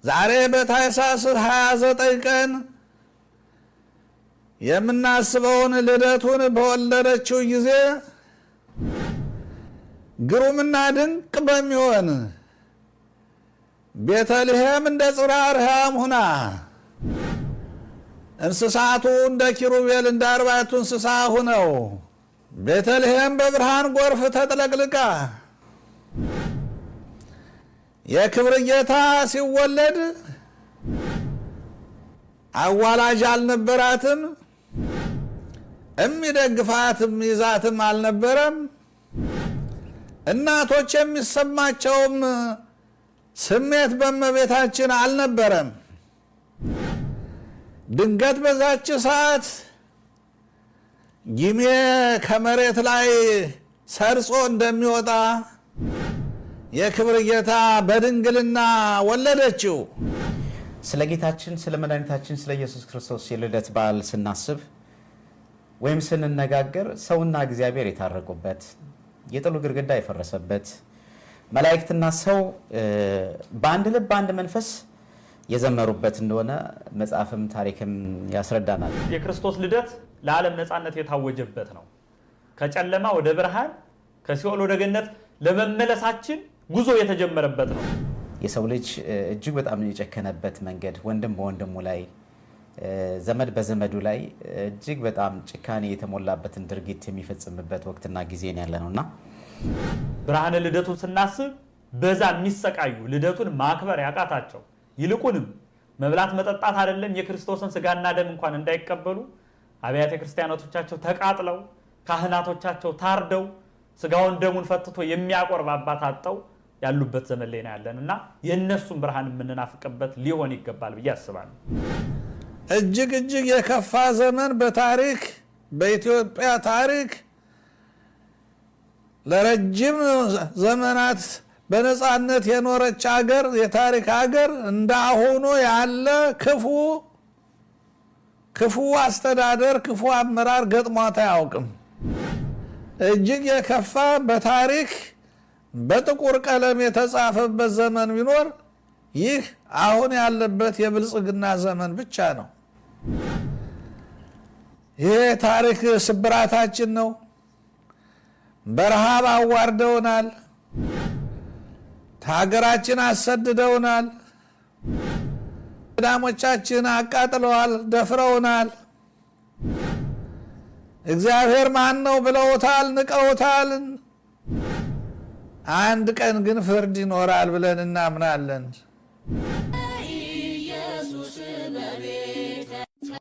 ዛሬ በታኅሳስ 29 ቀን የምናስበውን ልደቱን በወለደችው ጊዜ ግሩምና ድንቅ በሚሆን ቤተልሔም እንደ ጽርሐ አርያም ሁና እንስሳቱ እንደ ኪሩቤል እንደ አርባዕቱ እንስሳ ሁነው ቤተልሔም በብርሃን ጎርፍ ተጥለቅልቃ የክብር ጌታ ሲወለድ አዋላጅ አልነበራትም፣ የሚደግፋትም ይዛትም አልነበረም። እናቶች የሚሰማቸውም ስሜት በእመቤታችን አልነበረም። ድንገት በዛች ሰዓት ጊሜ ከመሬት ላይ ሰርጾ እንደሚወጣ የክብር ጌታ በድንግልና ወለደችው። ስለ ጌታችን ስለ መድኃኒታችን ስለ ኢየሱስ ክርስቶስ የልደት በዓል ስናስብ ወይም ስንነጋገር ሰውና እግዚአብሔር የታረቁበት፣ የጥሉ ግድግዳ የፈረሰበት፣ መላእክትና ሰው በአንድ ልብ በአንድ መንፈስ የዘመሩበት እንደሆነ መጽሐፍም ታሪክም ያስረዳናል። የክርስቶስ ልደት ለዓለም ነፃነት የታወጀበት ነው። ከጨለማ ወደ ብርሃን፣ ከሲኦል ወደ ገነት ለመመለሳችን ጉዞ የተጀመረበት ነው። የሰው ልጅ እጅግ በጣም የጨከነበት መንገድ፣ ወንድም በወንድሙ ላይ፣ ዘመድ በዘመዱ ላይ እጅግ በጣም ጭካኔ የተሞላበትን ድርጊት የሚፈጽምበት ወቅትና ጊዜን ያለ ነውና ብርሃነ ልደቱን ስናስብ በዛ የሚሰቃዩ ልደቱን ማክበር ያቃታቸው ይልቁንም መብላት መጠጣት አይደለም የክርስቶስን ስጋና ደም እንኳን እንዳይቀበሉ አብያተ ክርስቲያናቶቻቸው ተቃጥለው ካህናቶቻቸው ታርደው ስጋውን ደሙን ፈትቶ የሚያቆርብ አባት አጣው ያሉበት ዘመን ላይ ነው ያለንና የነሱን ብርሃን የምንናፍቅበት ሊሆን ይገባል ብዬ አስባለሁ። እጅግ የከፋ ዘመን በታሪክ በኢትዮጵያ ታሪክ ለረጅም ዘመናት በነፃነት የኖረች ሀገር የታሪክ ሀገር እንዳሁኑ ያለ ክፉ አስተዳደር ክፉ አመራር ገጥሟት አያውቅም። እጅግ የከፋ በታሪክ በጥቁር ቀለም የተጻፈበት ዘመን ቢኖር ይህ አሁን ያለበት የብልጽግና ዘመን ብቻ ነው። ይህ ታሪክ ስብራታችን ነው። በረሃብ አዋርደውናል። ከሀገራችን አሰድደውናል። ገዳሞቻችን አቃጥለዋል፣ ደፍረውናል። እግዚአብሔር ማን ነው ብለውታል፣ ንቀውታል። አንድ ቀን ግን ፍርድ ይኖራል ብለን እናምናለን።